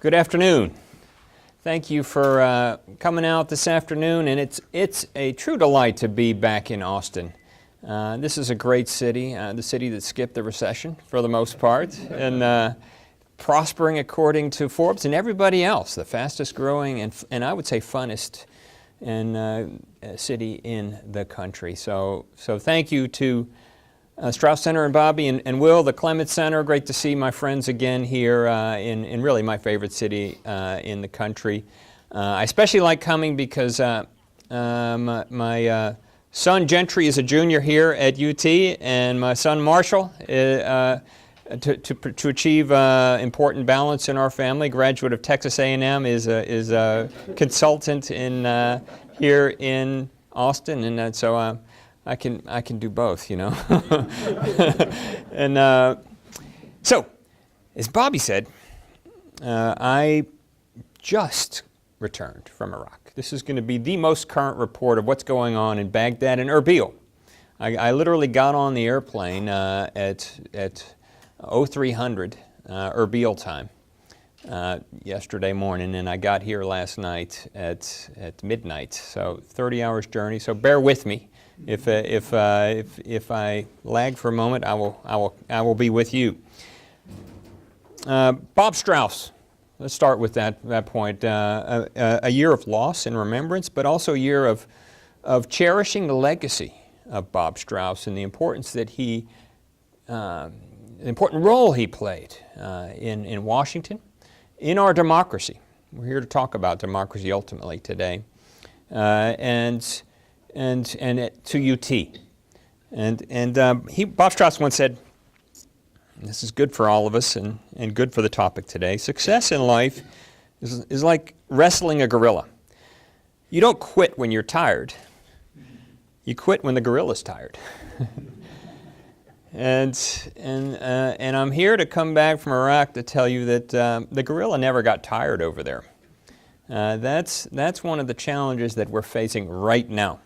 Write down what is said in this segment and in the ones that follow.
Good afternoon. Thank you for coming out this afternoon, and it's a true delight to be back in Austin. This is a great city, the city that skipped the recession for the most part, and prospering according to Forbes and everybody else, the fastest growing and I would say funnest city in the country. So thank you to Strauss Center and Bobby and Will, the Clements Center. Great to see my friends again here in really my favorite city in the country. I especially like coming because my son Gentry is a junior here at UT, and my son Marshall, to achieve important balance in our family, graduate of Texas A&M, is a consultant here in Austin, and so I can do both, you know. And so, as Bobby said, I just returned from Iraq. This is going to be the most current report of what's going on in Baghdad and Erbil. I literally got on the airplane at 0300 Erbil time yesterday morning, and I got here last night at midnight. So 30 hours journey. So bear with me. If I lag for a moment, I will be with you. Bob Strauss. Let's start with that point. A year of loss and remembrance, but also a year of cherishing the legacy of Bob Strauss and the importance that the important role he played in Washington, in our democracy. We're here to talk about democracy ultimately today, and to UT. Bob Strauss once said, and this is good for all of us and good for the topic today, success in life is like wrestling a gorilla. You don't quit when you're tired. You quit when the gorilla's tired. And I'm here to come back from Iraq to tell you that the gorilla never got tired over there. That's one of the challenges that we're facing right now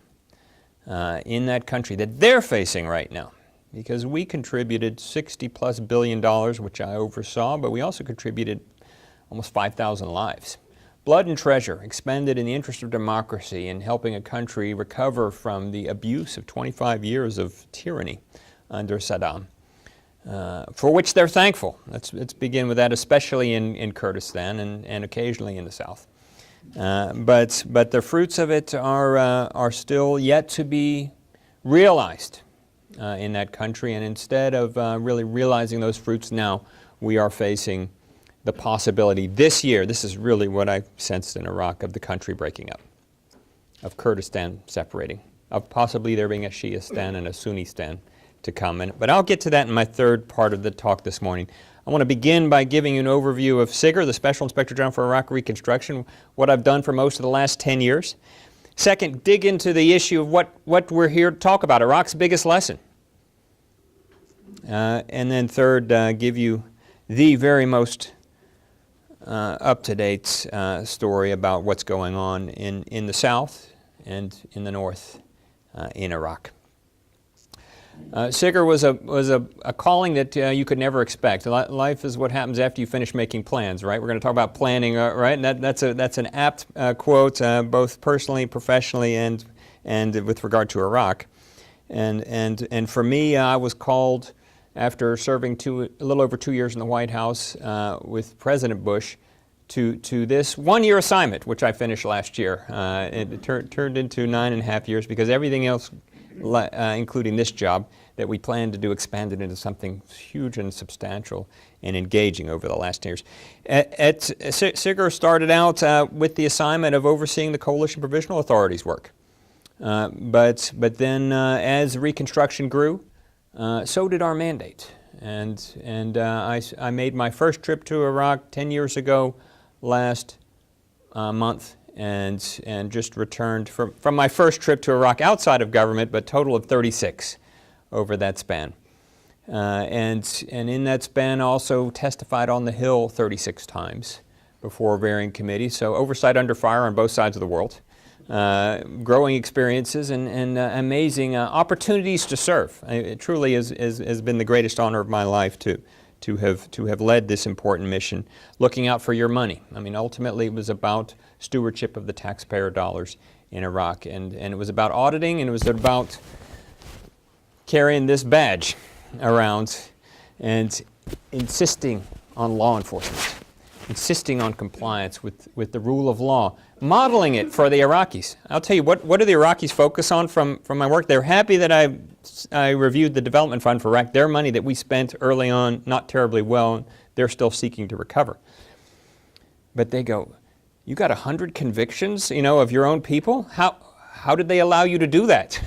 in that country, that they're facing right now. Because we contributed $60+ billion, which I oversaw, but we also contributed almost 5,000 lives. Blood and treasure expended in the interest of democracy and helping a country recover from the abuse of 25 years of tyranny under Saddam, for which they're thankful. Let's begin with that, especially in Kurdistan and occasionally in the south. But the fruits of it are still yet to be realized in that country, and instead of really realizing those fruits now, we are facing the possibility this year, this is really what I sensed in Iraq, of the country breaking up, of Kurdistan separating, of possibly there being a Shiistan and a Sunnistan to come. But I'll get to that in my third part of the talk this morning. I want to begin by giving you an overview of SIGIR, the Special Inspector General for Iraq Reconstruction, what I've done for most of the last 10 years. Second, dig into the issue of what we're here to talk about, Iraq's biggest lesson. And then third, give you the very most up-to-date story about what's going on in the south and in the north in Iraq. SIGIR was a calling that you could never expect. Life is what happens after you finish making plans, right? We're going to talk about planning, right? And that's an apt quote, both personally, professionally, and with regard to Iraq. And for me, I was called after serving a little over 2 years in the White House with President Bush to this one-year assignment, which I finished last year. It turned into 9.5 years because everything else, including this job that we planned to do, expanded into something huge and substantial and engaging over the last 10 years. SIGIR started out with the assignment of overseeing the Coalition Provisional Authority's work. But then as Reconstruction grew, so did our mandate. And I made my first trip to Iraq 10 years ago last month, and just returned from my first trip to Iraq outside of government, but total of 36 over that span. And in that span also testified on the Hill 36 times before varying committees, so oversight under fire on both sides of the world. Growing experiences and amazing opportunities to serve. It truly has been the greatest honor of my life to to have led this important mission, looking out for your money. I mean, ultimately it was about stewardship of the taxpayer dollars in Iraq, and it was about auditing, and it was about carrying this badge around and insisting on law enforcement, insisting on compliance with the rule of law, modeling it for the Iraqis. I'll tell you, what do the Iraqis focus on from my work? They're happy that I reviewed the development fund for Iraq, their money that we spent early on not terribly well, and they're still seeking to recover. But they go, you got 100 convictions, of your own people? How did they allow you to do that?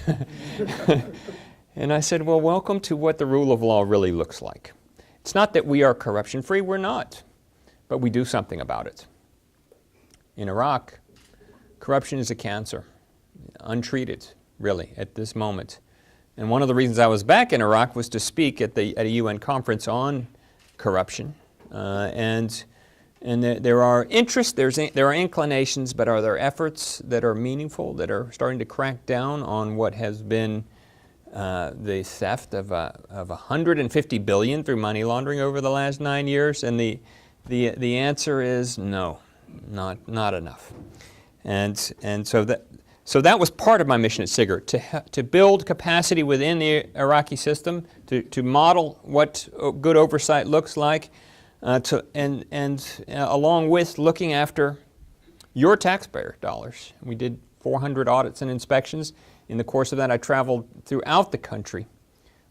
And I said, well, welcome to what the rule of law really looks like. It's not that we are corruption-free, we're not, but we do something about it. In Iraq, corruption is a cancer, untreated, really, at this moment. And one of the reasons I was back in Iraq was to speak at a UN conference on corruption. And there are interests, there are inclinations, but are there efforts that are meaningful, that are starting to crack down on what has been the theft of $150 billion through money laundering over the last 9 years? And the answer is no, not enough. And so that was part of my mission at SIGIR, to build capacity within the Iraqi system, to model what good oversight looks like, along with looking after your taxpayer dollars. We did 400 audits and inspections. In the course of that, I traveled throughout the country.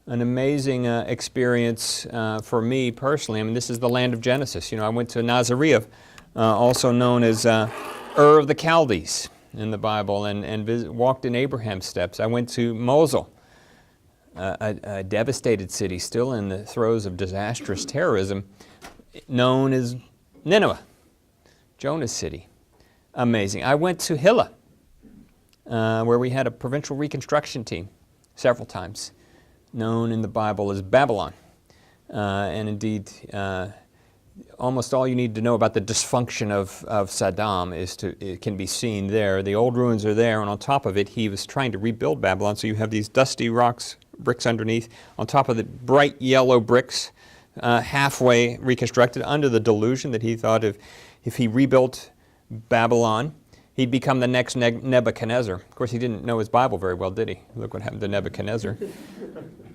An amazing experience for me personally. I mean, this is the land of Genesis. I went to Nazareth, also known as Ur of the Chaldees in the Bible, and walked in Abraham's steps. I went to Mosul, a devastated city, still in the throes of disastrous terrorism, known as Nineveh, Jonah's city. Amazing. I went to Hilla, where we had a provincial reconstruction team several times, known in the Bible as Babylon. And indeed, almost all you need to know about the dysfunction of Saddam it can be seen there. The old ruins are there, and on top of it, he was trying to rebuild Babylon, so you have these dusty bricks underneath, on top of the bright yellow bricks, halfway reconstructed, under the delusion that he thought if he rebuilt Babylon, he'd become the next Nebuchadnezzar. Of course, he didn't know his Bible very well, did he? Look what happened to Nebuchadnezzar.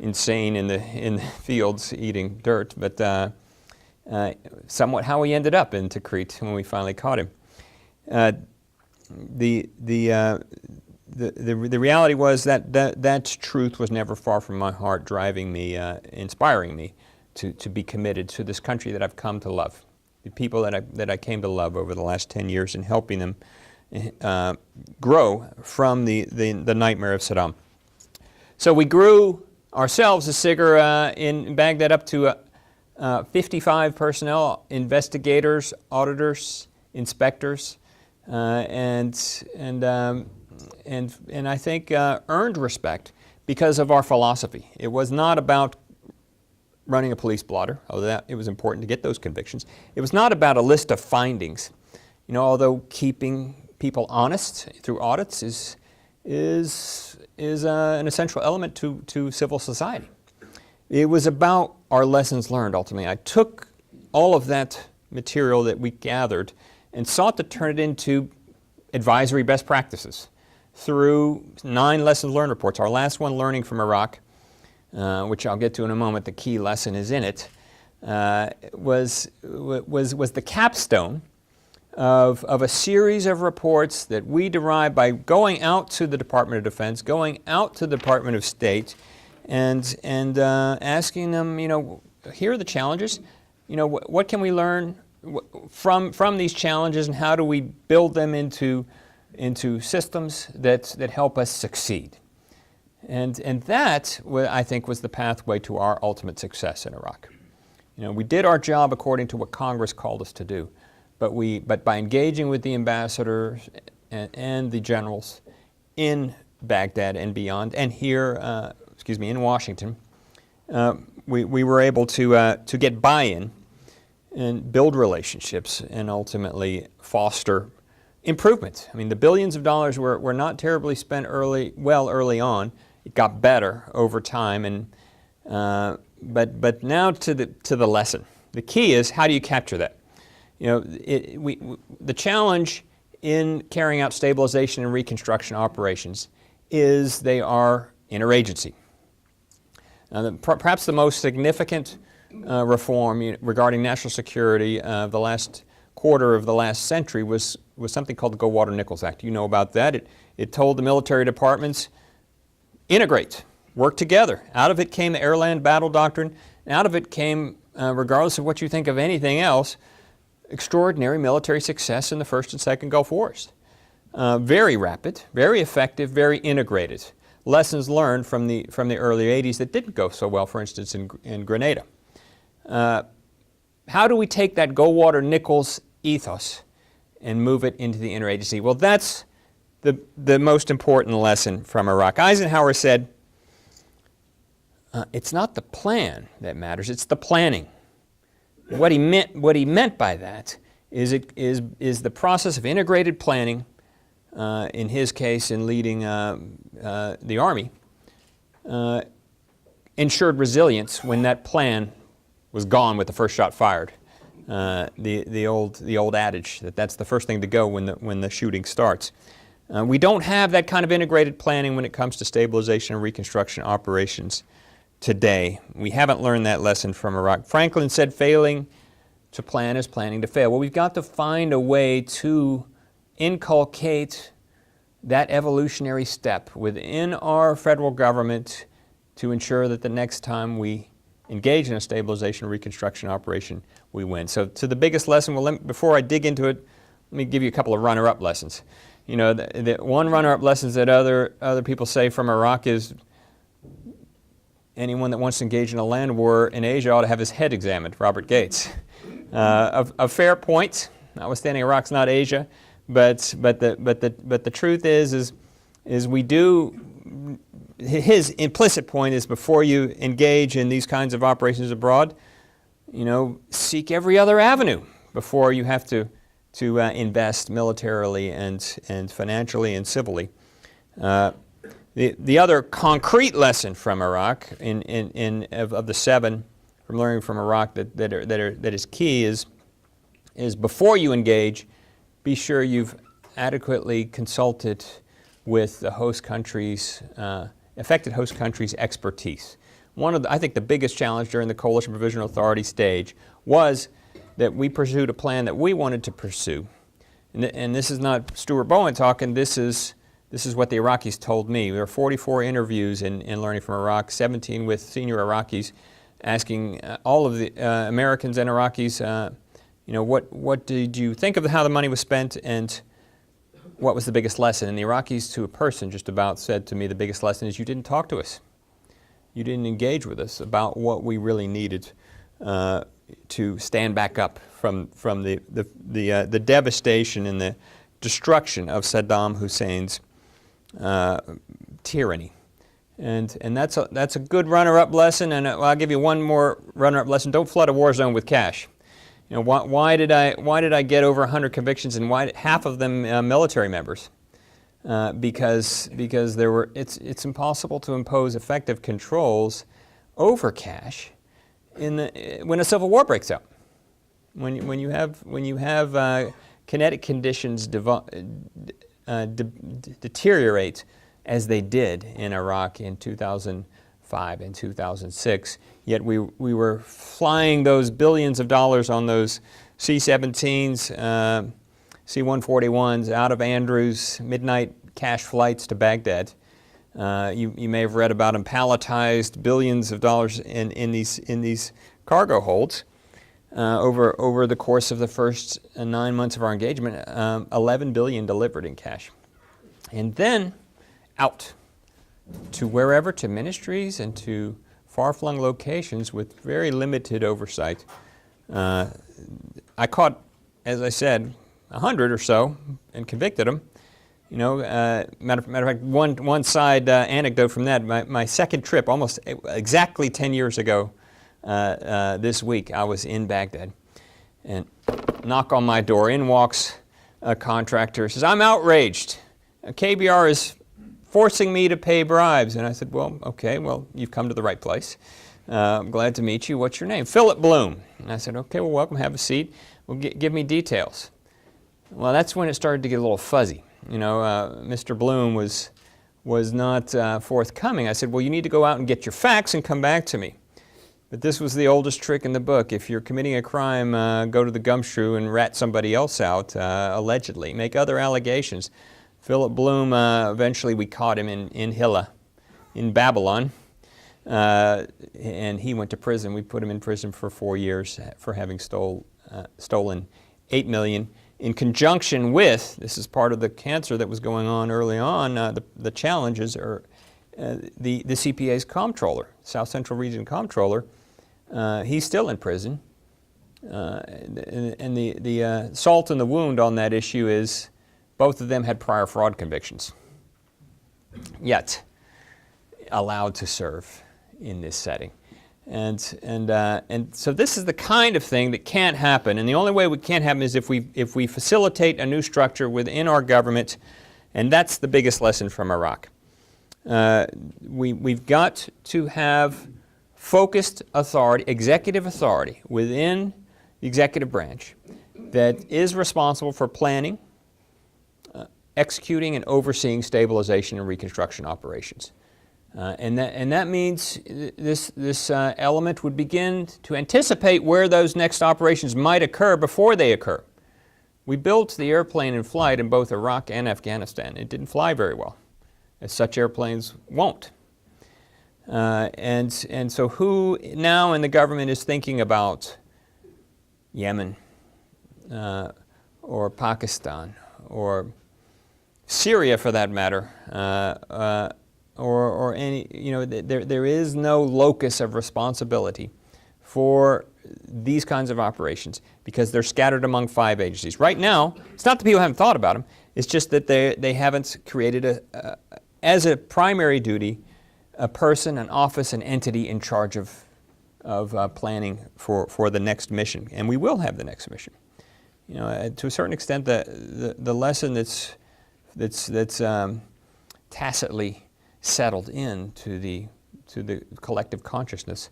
Insane in the fields eating dirt, but somewhat how he ended up in Tikrit when we finally caught him. The reality was that truth was never far from my heart, driving me, inspiring me to be committed to this country that I've come to love, the people that I came to love over the last 10 years, and helping them grow from the nightmare of Saddam. So we grew ourselves as SIGIR in Baghdad up to 55 personnel, investigators, auditors, inspectors, and I think earned respect because of our philosophy. It was not about running a police blotter, although it was important to get those convictions. It was not about a list of findings. Although keeping people honest through audits is an essential element to civil society. It was about our lessons learned, ultimately. I took all of that material that we gathered and sought to turn it into advisory best practices through 9 lessons learned reports. Our last one, Learning from Iraq, which I'll get to in a moment, the key lesson is in it, was the capstone of a series of reports that we derived by going out to the Department of Defense, going out to the Department of State, and asking them, here are the challenges. What can we learn from these challenges, and how do we build them into systems that help us succeed? And that, I think, was the pathway to our ultimate success in Iraq. We did our job according to what Congress called us to do, but by engaging with the ambassadors and the generals in Baghdad and beyond, and here, in Washington, we were able to get buy-in and build relationships and ultimately foster improvement. I mean, the billions of dollars were not terribly spent early on. It got better over time, and but now to the lesson. The key is, how do you capture that? You know, the challenge in carrying out stabilization and reconstruction operations is they are interagency. Perhaps the most significant reform regarding national security of the last quarter of the last century was something called the Goldwater-Nichols Act. You know about that. It told the military departments, integrate, work together. Out of it came the air-land battle doctrine, and out of it came, regardless of what you think of anything else, extraordinary military success in the First and Second Gulf Wars. Very rapid, very effective, very integrated. Lessons learned from the early 80s that didn't go so well, for instance, in Grenada. How do we take that Goldwater-Nichols ethos and move it into the interagency? Well, that's the most important lesson from Iraq. Eisenhower said, it's not the plan that matters, it's the planning. What he meant by that is the process of integrated planning, in his case in leading the Army, ensured resilience when that plan was gone with the first shot fired. The old adage that's the first thing to go when the shooting starts. We don't have that kind of integrated planning when it comes to stabilization and reconstruction operations today. We haven't learned that lesson from Iraq. Franklin said failing to plan is planning to fail. Well, we've got to find a way to inculcate that evolutionary step within our federal government to ensure that the next time we engage in a stabilization and reconstruction operation, we win. So to the biggest lesson, well, before I dig into it, let me give you a couple of runner-up lessons. You know, the one runner-up lessons that other people say from Iraq is anyone that wants to engage in a land war in Asia ought to have his head examined, Robert Gates. A fair point, notwithstanding Iraq's not Asia, but the truth is we do. His implicit point is before you engage in these kinds of operations abroad, you know, seek every other avenue before you have to invest militarily and financially and civilly. The other concrete lesson from Iraq of the seven from learning from Iraq that is key is before you engage, be sure you've adequately consulted with the host country's affected host country's expertise. I think the biggest challenge during the Coalition Provisional Authority stage was that we pursued a plan that we wanted to pursue. And this is not Stuart Bowen talking, this is what the Iraqis told me. There were 44 interviews in learning from Iraq, 17 with senior Iraqis, asking all of the Americans and Iraqis, you know, what did you think of how the money was spent, and what was the biggest lesson? And the Iraqis, to a person, just about said to me, the biggest lesson is you didn't talk to us. You didn't engage with us about what we really needed to stand back up from the devastation and the destruction of Saddam Hussein's tyranny. And that's a good runner-up lesson, and I'll give you one more runner-up lesson. Don't flood a war zone with cash. You know, why did I get over 100 convictions, and why half of them military members? Because it's impossible to impose effective controls over cash when a civil war breaks out. When you have kinetic conditions deteriorate as they did in Iraq in 2005 and 2006, yet we were flying those billions of dollars on those C-17s, C-141s out of Andrews, midnight cash flights to Baghdad. You may have read about them, palletized billions of dollars in these cargo holds. Over the course of the first 9 months of our engagement, 11 billion delivered in cash. And then out to wherever, to ministries and to far-flung locations with very limited oversight. I caught, as I said, 100 or so and convicted them. You know, matter of fact, one side anecdote from that, my second trip, almost exactly 10 years ago this week, I was in Baghdad, and knock on my door. In walks a contractor, says, "I'm outraged. KBR is forcing me to pay bribes." And I said, "Well, okay, well, you've come to the right place." I'm glad to meet you. What's your name? Philip Bloom. And I said, okay, well, welcome, have a seat. Well, give me details. Well, that's when it started to get a little fuzzy. You know, Mr. Bloom was not forthcoming. I said, well, you need to go out and get your facts and come back to me. But this was the oldest trick in the book. If you're committing a crime, go to the gumshoe and rat somebody else out, allegedly. Make other allegations. Philip Bloom, eventually we caught him in Hilla, in Babylon. And he went to prison. We put him in prison for 4 years for having stolen $8 million. In conjunction with, this is part of the cancer that was going on early on, the challenges are the CPA's comptroller, South Central Region comptroller. He's still in prison. And the salt in the wound on that issue is both of them had prior fraud convictions, yet allowed to serve in this setting. And so this is the kind of thing that can't happen, and the only way it can't happen is if we facilitate a new structure within our government, and that's the biggest lesson from Iraq. We've got to have focused authority, executive authority within the executive branch that is responsible for planning, executing, and overseeing stabilization and reconstruction operations. And that means this element would begin to anticipate where those next operations might occur before they occur. We built the airplane in flight in both Iraq and Afghanistan. It didn't fly very well, as such airplanes won't. And so who now in the government is thinking about Yemen or Pakistan or Syria, for that matter, or any, you know, there is no locus of responsibility for these kinds of operations because they're scattered among 5 agencies. Right now, it's not that people haven't thought about them, it's just that they haven't created as a primary duty, a person, an office, an entity in charge of planning for the next mission. And we will have the next mission. You know, to a certain extent, the lesson that's tacitly settled into the collective consciousness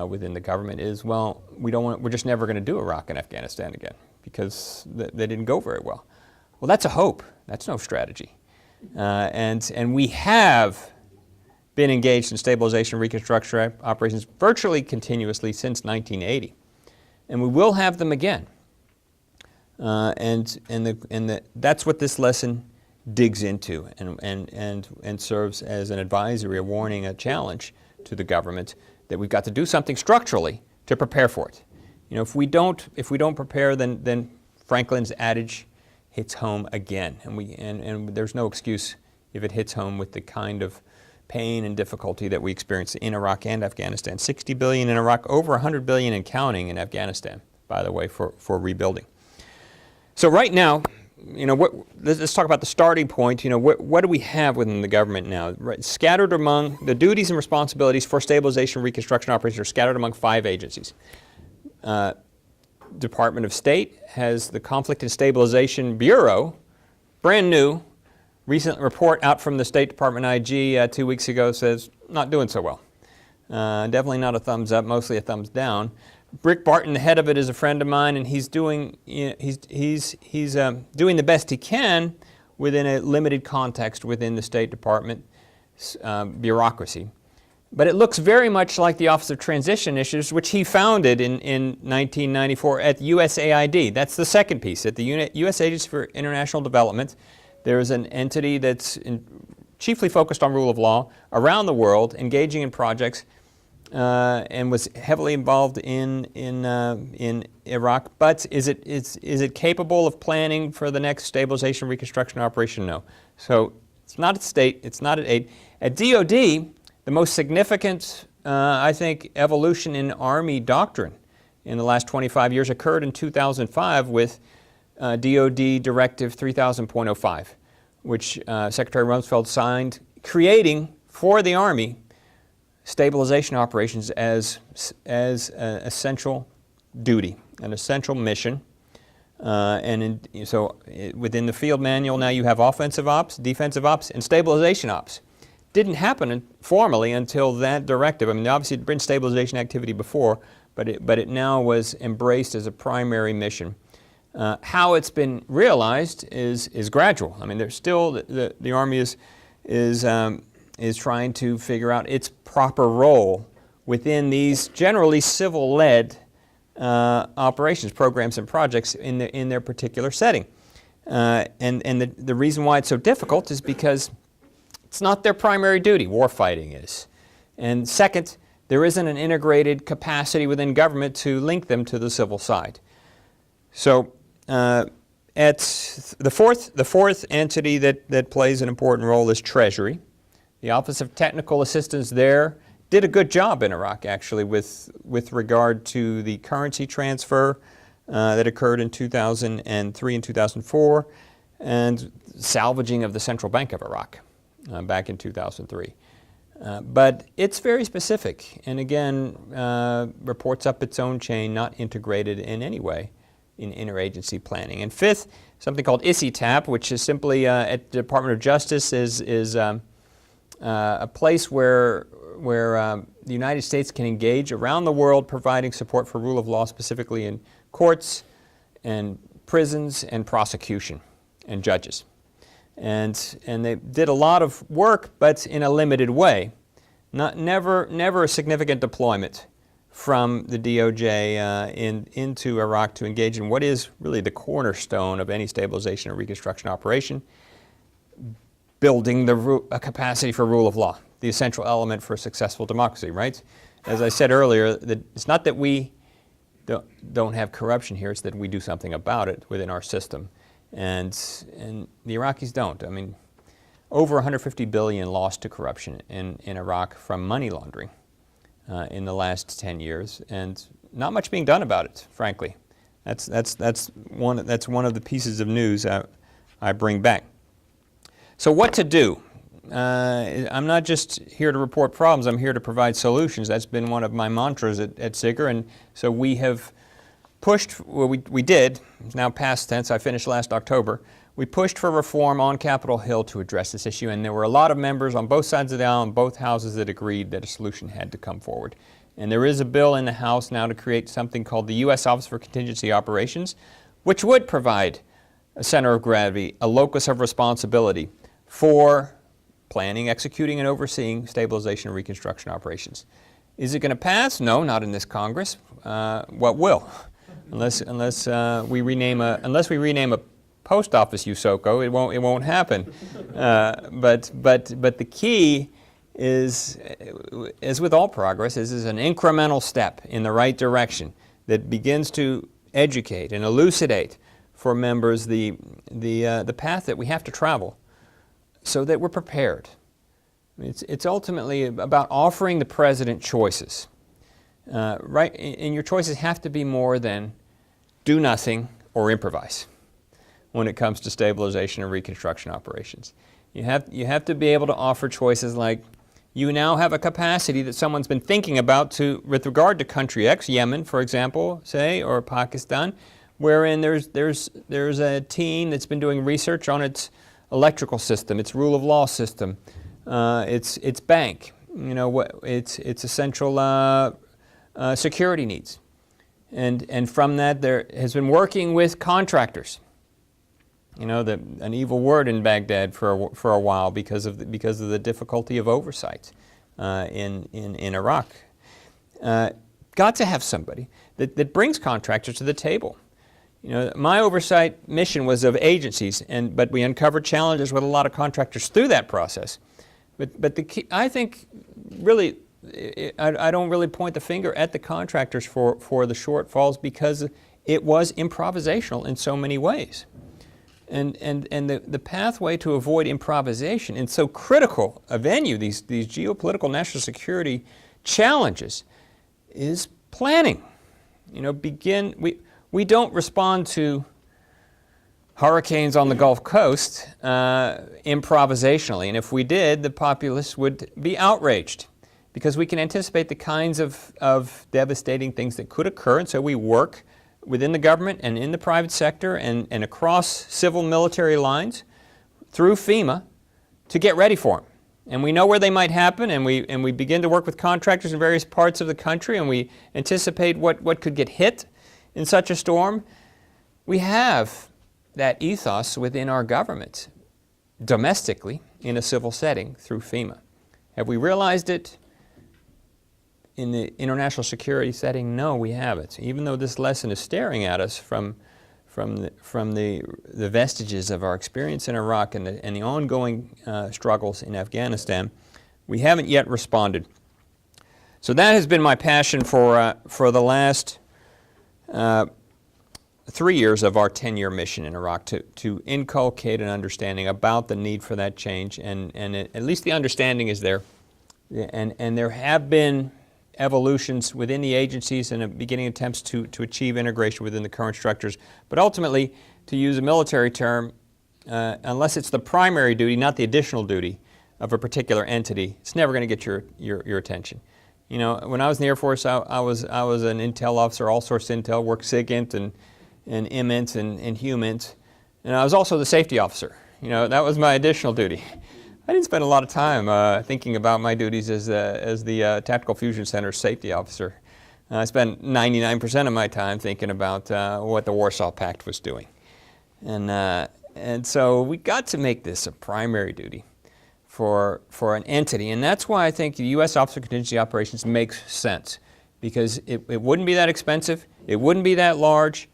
within the government is, well, we're just never going to do Iraq and Afghanistan again because they didn't go very well. Well, that's a hope. That's no strategy. And we have been engaged in stabilization and reconstruction operations virtually continuously since 1980, and we will have them again. That's what this lesson digs into and serves as an advisory, a warning, a challenge to the government that we've got to do something structurally to prepare for it. You know, if we don't prepare, then Franklin's adage hits home again, and there's no excuse if it hits home with the kind of pain and difficulty that we experience in Iraq and Afghanistan. $60 billion in Iraq, over $100 billion and counting in Afghanistan, by the way, for rebuilding. So right now, you know, let's talk about the starting point. You know, what do we have within the government now? Right, scattered among the duties and responsibilities for stabilization and reconstruction operations are scattered among 5 agencies. Department of State has the Conflict and Stabilization Bureau, brand new. Recent report out from the State Department IG 2 weeks ago says not doing so well. Definitely not a thumbs up, mostly a thumbs down. Rick Barton, the head of it, is a friend of mine, and he's doing doing the best he can within a limited context within the State Department bureaucracy. But it looks very much like the Office of Transition Issues, which he founded in 1994 at USAID. That's the second piece. At the U.S. Agency for International Development, there is an entity that's chiefly focused on rule of law around the world, engaging in projects, and was heavily involved in Iraq. But is it capable of planning for the next stabilization reconstruction operation? No. So it's not at state. It's not at aid. At DOD, the most significant, I think, evolution in Army doctrine in the last 25 years occurred in 2005 with DOD Directive 3000.05, which Secretary Rumsfeld signed, creating for the Army stabilization operations as an essential duty, an essential mission. So within the field manual now you have offensive ops, defensive ops, and stabilization ops. Didn't happen formally until that directive. I mean, obviously it had been stabilization activity before, but it now was embraced as a primary mission. How it's been realized is gradual. I mean, there's still the Army is trying to figure out its proper role within these generally civil-led operations, programs, and projects in their particular setting. And the reason why it's so difficult is because it's not their primary duty. War fighting is. And second, there isn't an integrated capacity within government to link them to the civil side. So at the fourth entity that plays an important role is Treasury. The Office of Technical Assistance there did a good job in Iraq, actually, with regard to the currency transfer that occurred in 2003 and 2004, and salvaging of the Central Bank of Iraq back in 2003. But it's very specific, and again, reports up its own chain, not integrated in any way in interagency planning. And fifth, something called ISITAP, which is simply at the Department of Justice is a place where the United States can engage around the world, providing support for rule of law, specifically in courts and prisons and prosecution and judges. And they did a lot of work, but in a limited way. Never a significant deployment from the DOJ into Iraq to engage in what is really the cornerstone of any stabilization or reconstruction operation, building a capacity for rule of law, the essential element for a successful democracy, right? As I said earlier, it's not that we don't have corruption here, it's that we do something about it within our system. And the Iraqis don't. I mean, over 150 billion lost to corruption in Iraq from money laundering in the last 10 years, and not much being done about it, frankly. That's one of the pieces of news I bring back. So what to do? I'm not just here to report problems, I'm here to provide solutions. That's been one of my mantras at SIGIR, and so we have pushed, well, we did, it's now past tense, I finished last October, we pushed for reform on Capitol Hill to address this issue, and there were a lot of members on both sides of the aisle, in both houses, that agreed that a solution had to come forward. And there is a bill in the House now to create something called the U.S. Office for Contingency Operations, which would provide a center of gravity, a locus of responsibility for planning, executing, and overseeing stabilization and reconstruction operations. Is it going to pass? No, not in this Congress. What will? Unless we rename a post office USOCO, it won't happen. But the key is, as with all progress, is an incremental step in the right direction that begins to educate and elucidate for members the path that we have to travel, so that we're prepared. It's ultimately about offering the president choices, right? And your choices have to be more than do nothing or improvise when it comes to stabilization and reconstruction operations. You have to be able to offer choices like, you now have a capacity that someone's been thinking about with regard to country X, Yemen, for example, say, or Pakistan, wherein there's a team that's been doing research on its electrical system, its rule of law system, its bank, its essential security needs. And from that, there has been working with contractors. An evil word in Baghdad for a while because of the difficulty of oversight in Iraq. Got to have somebody that brings contractors to the table. My oversight mission was of agencies, but we uncovered challenges with a lot of contractors through that process. But the key, I think, really, I don't really point the finger at the contractors for the shortfalls, because it was improvisational in so many ways. And the pathway to avoid improvisation in so critical a venue, these geopolitical national security challenges, is planning. We don't respond to hurricanes on the Gulf Coast improvisationally, and if we did, the populace would be outraged, because we can anticipate the kinds of devastating things that could occur, and so we work within the government and in the private sector and across civil military lines through FEMA to get ready for them. And we know where they might happen, and we begin to work with contractors in various parts of the country, and we anticipate what could get hit in such a storm. We have that ethos within our government, domestically, in a civil setting, through FEMA. Have we realized it in the international security setting? No, we haven't. Even though this lesson is staring at us from the vestiges of our experience in Iraq and the ongoing struggles in Afghanistan, we haven't yet responded. So that has been my passion for the last 3 years of our 10-year mission in Iraq, to inculcate an understanding about the need for that change, and at least the understanding is there. And there have been evolutions within the agencies and beginning attempts to achieve integration within the current structures. But ultimately, to use a military term, unless it's the primary duty, not the additional duty of a particular entity, it's never going to get your attention. You know, when I was in the Air Force, I was an intel officer, all sorts of intel, worked SIGINT and IMINT and HUMINT, and I was also the safety officer. You know, that was my additional duty. I didn't spend a lot of time thinking about my duties as the Tactical Fusion Center safety officer. I spent 99% of my time thinking about what the Warsaw Pact was doing. And so we got to make this a primary duty for an entity, and that's why I think the U.S. Office of Contingency Operations makes sense, because it wouldn't be that expensive, it wouldn't be that large.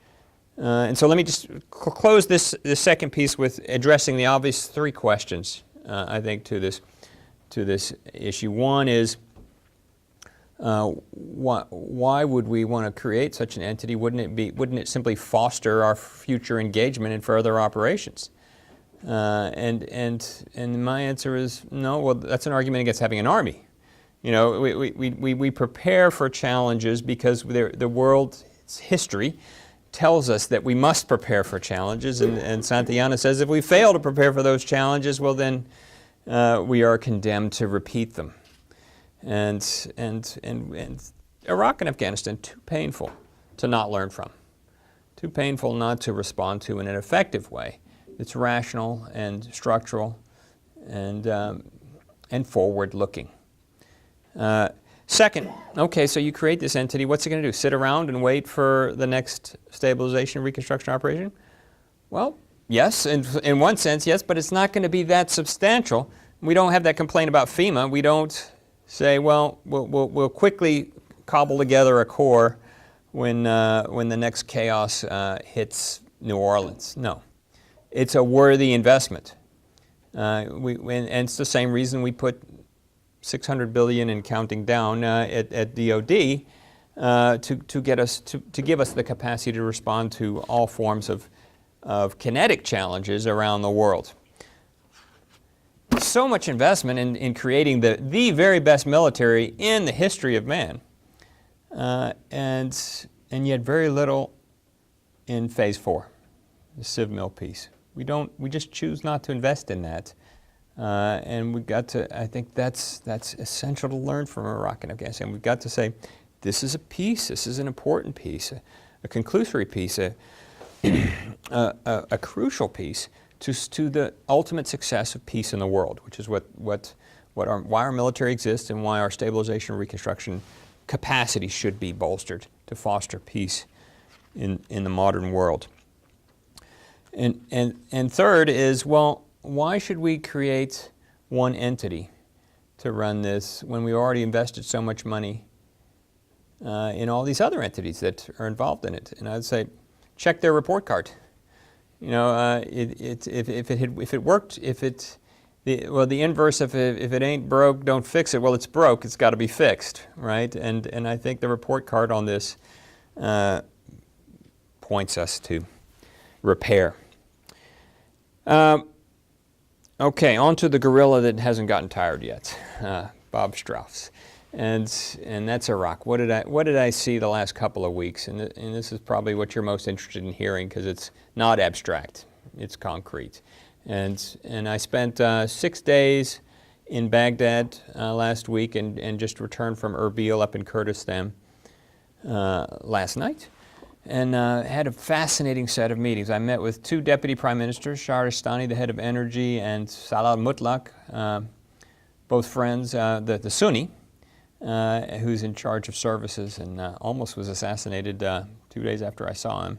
And so let me just close this second piece with addressing the obvious three questions, I think, to this issue. One is, why would we want to create such an entity? Wouldn't it simply foster our future engagement in further operations? And my answer is no. Well, that's an argument against having an army. You know, we prepare for challenges because the world's history tells us that we must prepare for challenges, and Santayana says if we fail to prepare for those challenges, well then we are condemned to repeat them. And Iraq and Afghanistan, too painful to not learn from, too painful not to respond to in an effective way. It's rational and structural and forward-looking. Second, okay, so you create this entity, what's it going to do? Sit around and wait for the next stabilization and reconstruction operation? Well, yes, in one sense, yes, but it's not going to be that substantial. We don't have that complaint about FEMA. We don't say, well, we'll quickly cobble together a corps when the next chaos hits New Orleans. No, it's a worthy investment. And it's the same reason we put $600 billion and counting down at DoD to give us the capacity to respond to all forms of kinetic challenges around the world. So much investment in creating the very best military in the history of man, and yet very little in Phase 4, the Civ Mil piece. We just choose not to invest in that. And we've got to, I think that's essential to learn from Iraq and Afghanistan. We've got to say, this is a piece, this is an important piece, a conclusory piece, a crucial piece to the ultimate success of peace in the world, which is why our military exists and why our stabilization and reconstruction capacity should be bolstered to foster peace in the modern world. And third is, well, why should we create one entity to run this when we already invested so much money in all these other entities that are involved in it? And I'd say, check their report card. You know, if it worked, the inverse of if it ain't broke, don't fix it. Well, it's broke. It's got to be fixed, right? And I think the report card on this points us to repair. Okay, on to the gorilla that hasn't gotten tired yet, Bob Strauss, and that's Iraq. What did I see the last couple of weeks? And this is probably what you're most interested in hearing, because it's not abstract, it's concrete. And I spent 6 days in Baghdad last week, and just returned from Erbil up in Kurdistan last night. And had a fascinating set of meetings. I met with 2 deputy prime ministers, Shahristani, the head of energy, and Salah Mutlaq, both friends, the Sunni, who's in charge of services and almost was assassinated 2 days after I saw him.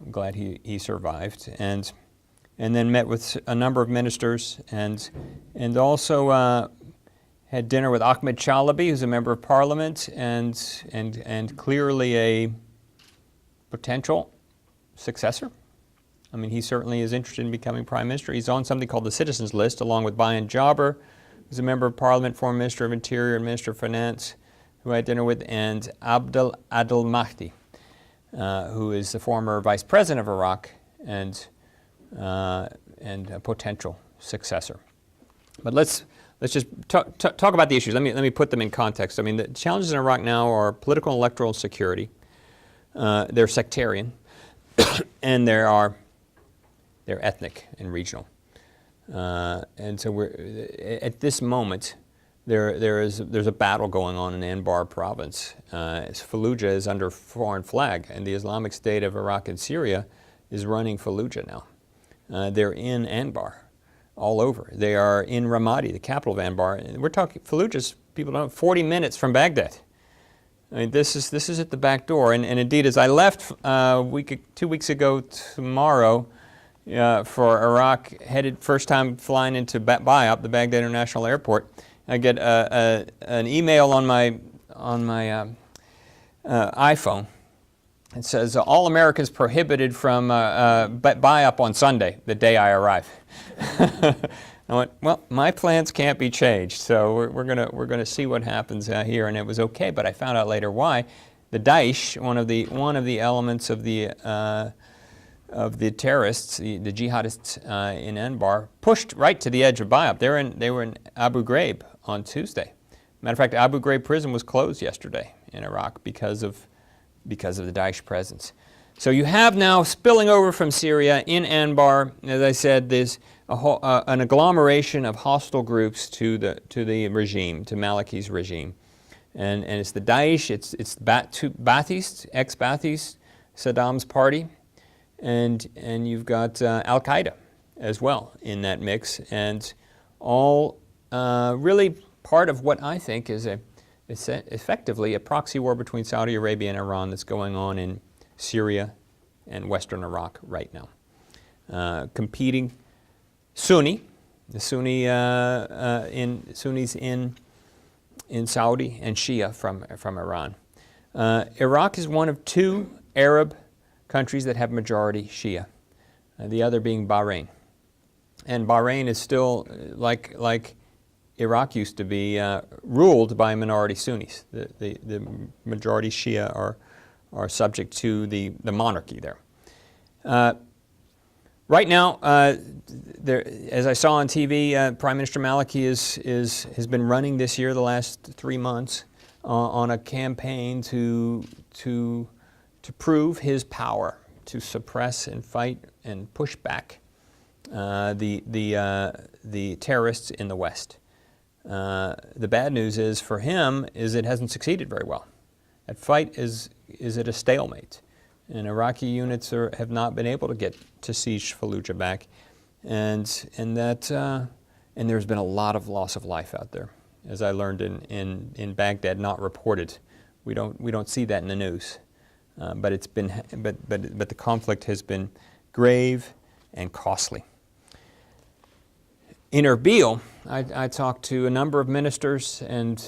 I'm glad he survived. And then met with a number of ministers and also had dinner with Ahmed Chalabi, who's a member of parliament and clearly a potential successor. I mean, he certainly is interested in becoming prime minister. He's on something called the citizens list, along with Bayan Jabr, who's a member of parliament, former minister of interior and minister of finance, who I had dinner with, and Abdel Adel Mahdi, who is the former vice president of Iraq and a potential successor. But let's just talk about the issues. Let me put them in context. I mean, the challenges in Iraq now are political and electoral security. They're sectarian, and they're ethnic and regional. And so at this moment, there's a battle going on in Anbar province. Fallujah is under foreign flag, and the Islamic State of Iraq and Syria is running Fallujah now. They're in Anbar, all over. They are in Ramadi, the capital of Anbar. And we're talking Fallujah's, people don't know, 40 minutes from Baghdad. I mean, this is at the back door. And indeed, as I left 2 weeks ago tomorrow for Iraq, headed first time flying into Bayat, the Baghdad International Airport, I get an email on my iPhone. It says, all Americans prohibited from Bayat on Sunday, the day I arrive. I went, well, my plans can't be changed, so we're gonna see what happens here, and it was okay. But I found out later why. The Daesh, one of the elements of the terrorists, the jihadists in Anbar, pushed right to the edge of Bayat. They were in Abu Ghraib on Tuesday. Matter of fact, Abu Ghraib prison was closed yesterday in Iraq because of the Daesh presence. So you have now spilling over from Syria in Anbar, as I said, there's an agglomeration of hostile groups to the regime, to Maliki's regime. And it's the Daesh, it's Ba'athist, ex-Ba'athist, Saddam's party, and you've got Al-Qaeda as well in that mix, and all really part of what I think is effectively a proxy war between Saudi Arabia and Iran that's going on in Syria and Western Iraq right now. Competing Sunni, the Sunnis in Saudi, and Shia from Iran. Iraq is one of two Arab countries that have majority Shia, the other being Bahrain. And Bahrain is still, like Iraq used to be, ruled by minority Sunnis. The majority Shia are subject to the monarchy there. Right now, as I saw on TV, Prime Minister Maliki has been running this year, the last 3 months, on a campaign to prove his power, to suppress and fight and push back the terrorists in the West. The bad news is for him is it hasn't succeeded very well. That fight is at a stalemate. And Iraqi units have not been able to get to siege Fallujah back, and there's been a lot of loss of life out there, as I learned in Baghdad, not reported. We don't see that in the news, but the conflict has been grave and costly. In Erbil, I talked to a number of ministers and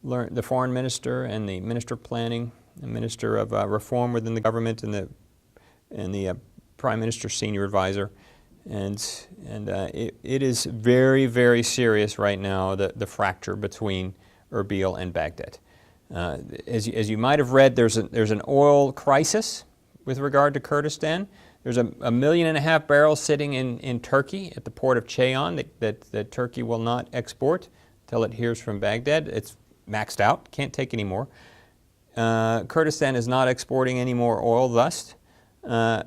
learned the foreign minister and the minister of planning, the minister of reform within the government, and the prime minister's senior advisor, and it is very, very serious right now, the fracture between Erbil and Baghdad. As you might have read, there's an oil crisis with regard to Kurdistan. There's a 1.5 million barrels sitting in Turkey at the port of Ceyhan that Turkey will not export until it hears from Baghdad. It's maxed out, can't take any more. Kurdistan is not exporting any more oil, thus, so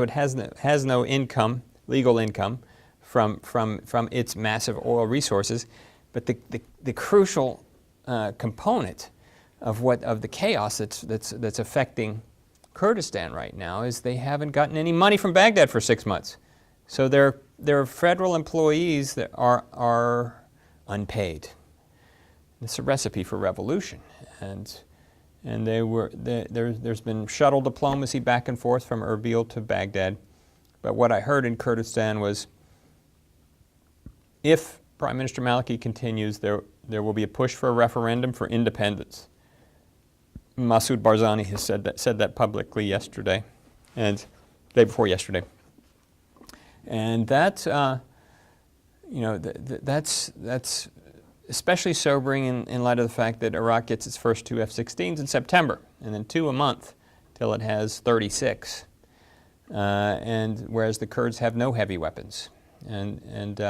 it has no income, legal income, from its massive oil resources. But the crucial component of the chaos that's affecting Kurdistan right now is they haven't gotten any money from Baghdad for 6 months. So they're federal employees that are unpaid. It's a recipe for revolution, and there's been shuttle diplomacy back and forth from Erbil to Baghdad. But what I heard in Kurdistan was, if Prime Minister Maliki continues, there will be a push for a referendum for independence. Masoud Barzani has said that publicly yesterday, and day before yesterday. And that, that's especially sobering in light of the fact that Iraq gets its first 2 F-16s in September, and then 2 a month till it has 36. And whereas the Kurds have no heavy weapons, and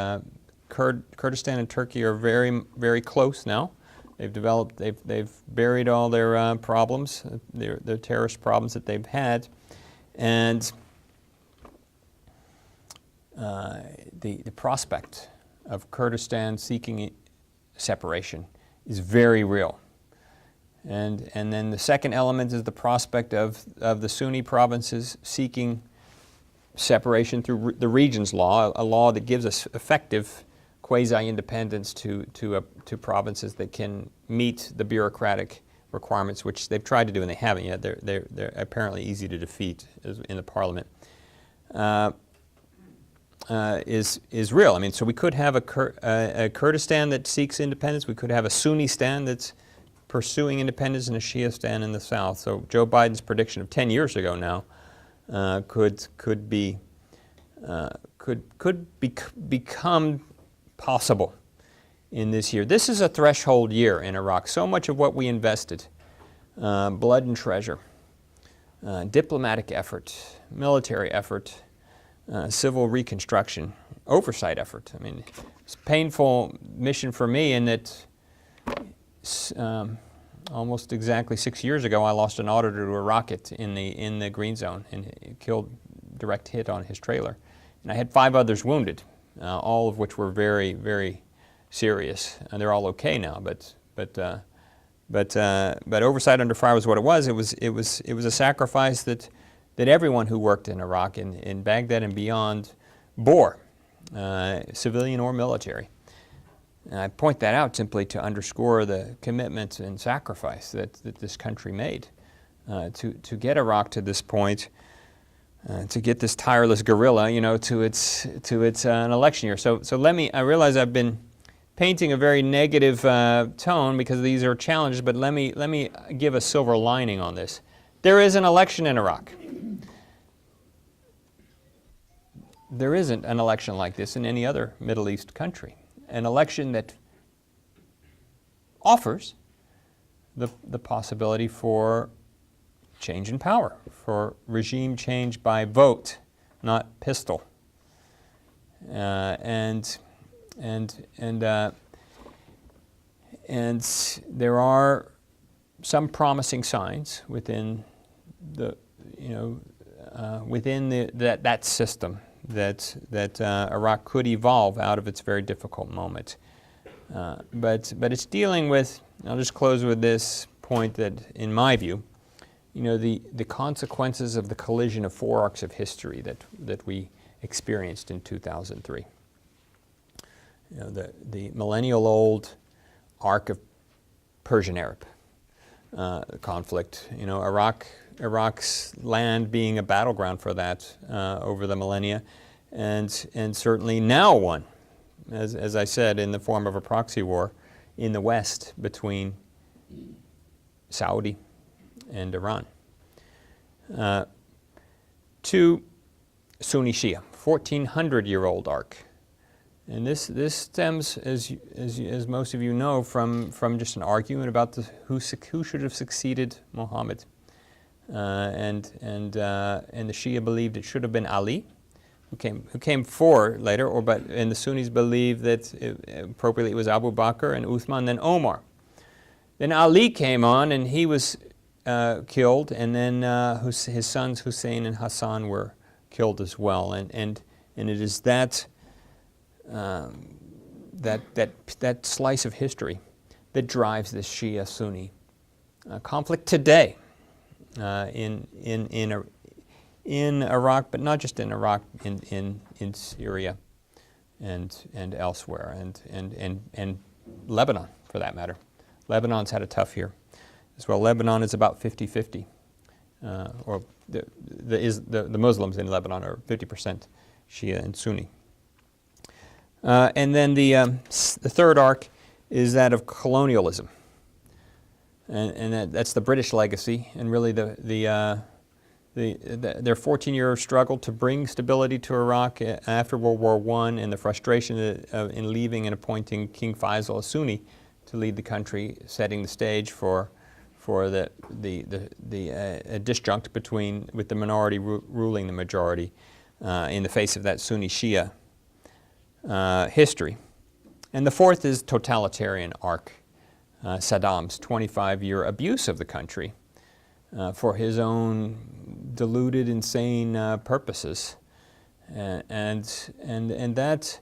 Kurdistan and Turkey are very, very close now. They've buried all their problems, their terrorist problems that they've had, and the prospect of Kurdistan seeking separation is very real. And then the second element is the prospect of the Sunni provinces seeking separation through the Regions Law, a law that gives us effective quasi-independence to provinces that can meet the bureaucratic requirements, which they've tried to do and they haven't yet. They're apparently easy to defeat in the parliament. Is real. I mean, so we could have a Kurdistan that seeks independence. We could have a Sunnistan that's pursuing independence and a Shiistan in the south. So Joe Biden's prediction of 10 years ago now could become possible in this year. This is a threshold year in Iraq. So much of what we invested, blood and treasure, diplomatic effort, military effort, civil reconstruction, oversight effort. I mean, it's a painful mission for me in that almost exactly 6 years ago I lost an auditor to a rocket in the green zone, and it killed, direct hit on his trailer. And I had 5 others wounded, all of which were very, very serious. And they're all okay now, but oversight under fire was what it was. It was a sacrifice that everyone who worked in Iraq, in Baghdad and beyond, bore, civilian or military. And I point that out simply to underscore the commitment and sacrifice that this country made to get Iraq to this point, to get this tireless guerrilla, to its an election year. So I realize I've been painting a very negative tone because these are challenges, but let me give a silver lining on this. There is an election in Iraq. There isn't an election like this in any other Middle East country. An election that offers the possibility for change in power, for regime change by vote, not pistol. And there are some promising signs within that system that Iraq could evolve out of its very difficult moment. But it's dealing with, I'll just close with this point that, in my view, the consequences of the collision of 4 arcs of history that we experienced in 2003. The millennial-old arc of Persian-Arab conflict. Iraq's land being a battleground for that over the millennia, and certainly now one, as I said, in the form of a proxy war in the West between Saudi and Iran. To Sunni Shia, 1,400-year-old arc. And this stems, as most of you know, from just an argument about who should have succeeded Muhammad. And the Shia believed it should have been Ali, who came 4 later, and the Sunnis believed that appropriately it was Abu Bakr and Uthman, then Omar. Then Ali came on, and he was killed, and then his sons Hussein and Hassan were killed as well. And it is that slice of history that drives this Shia-Sunni conflict today in in Iraq, but not just in Iraq, in Syria and elsewhere, and Lebanon, for that matter. Lebanon's had a tough year as well. Lebanon is about 50-50, or the Muslims in Lebanon are 50% Shia and Sunni. And then the third arc is that of colonialism, and that's the British legacy, and really their 14-year struggle to bring stability to Iraq after World War I, and the frustration in leaving and appointing King Faisal, a Sunni, to lead the country, setting the stage for the disjunct with the minority ruling the majority in the face of that Sunni-Shia history. And the fourth is totalitarian arc, Saddam's 25-year abuse of the country for his own deluded, insane purposes, and that,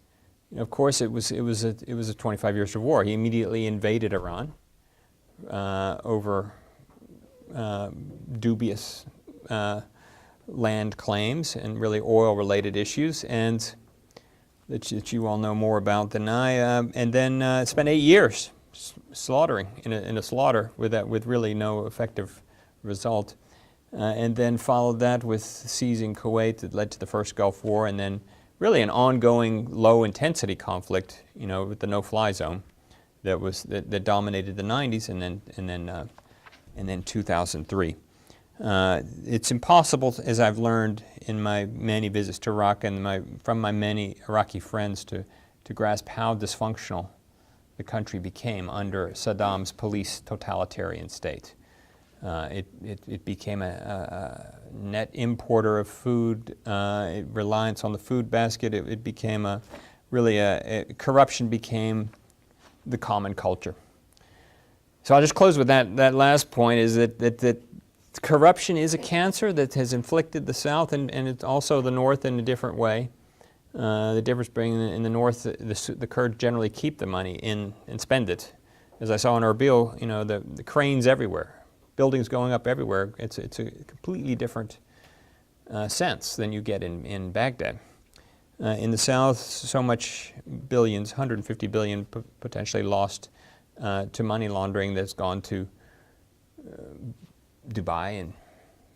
of course, it was a 25 years of war. He immediately invaded Iran over dubious land claims and really oil-related issues, and that you all know more about than I. And then spent 8 years slaughtering in a slaughter with really no effective result, and then followed that with seizing Kuwait that led to the first Gulf War, and then really an ongoing low-intensity conflict, with the no-fly zone that dominated the 90s, and then 2003. It's impossible, as I've learned in my many visits to Iraq and from my many Iraqi friends, to grasp how dysfunctional the country became under Saddam's police totalitarian state. It became a net importer of food, reliance on the food basket. It became corruption became the common culture. So I'll just close with that last point, is that corruption is a cancer that has inflicted the South and it's also the North in a different way. The difference being in the North, the Kurds generally keep the money and spend it. As I saw in Erbil, the cranes everywhere. Buildings going up everywhere. It's a completely different sense than you get in Baghdad. In the South, so much billions, 150 billion potentially lost to money laundering that's gone to Dubai and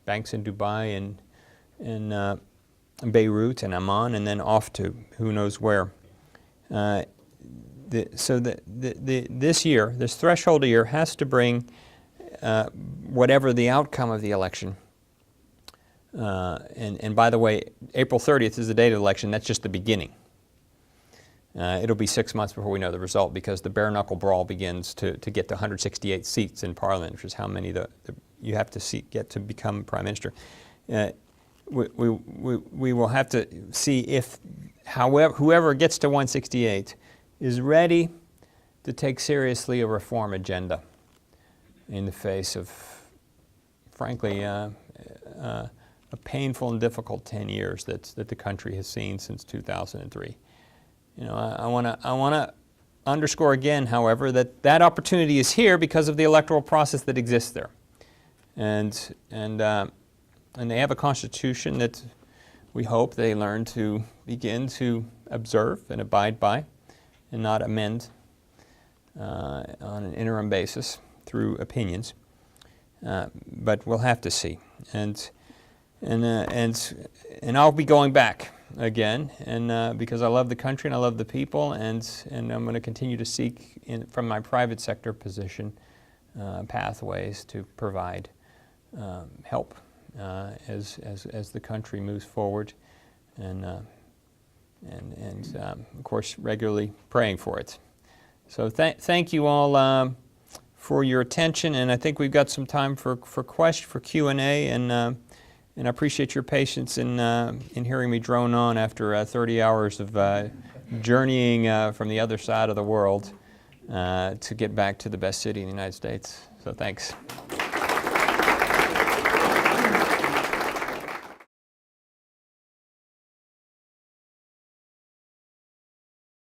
banks in Dubai and Beirut and Amman, and then off to who knows where. This threshold year has to bring whatever the outcome of the election. And by the way, April 30th is the date of the election. That's just the beginning. It'll be 6 months before we know the result, because the bare-knuckle brawl begins to get to 168 seats in Parliament, which is how many you have to get to become Prime Minister. We will have to see if whoever gets to 168 is ready to take seriously a reform agenda in the face of, frankly, a painful and difficult 10 years that the country has seen since 2003. I want to underscore again, however, that opportunity is here because of the electoral process that exists there, and they have a constitution that we hope they learn to begin to observe and abide by, and not amend on an interim basis through opinions. But we'll have to see, and I'll be going back again, and because I love the country and I love the people, and I'm going to continue to seek from my private sector position pathways to provide help as the country moves forward, and of course regularly praying for it. So thank you all for your attention, and I think we've got some time for Q&A, and I appreciate your patience in hearing me drone on after 30 hours of journeying from the other side of the world to get back to the best city in the United States. So thanks.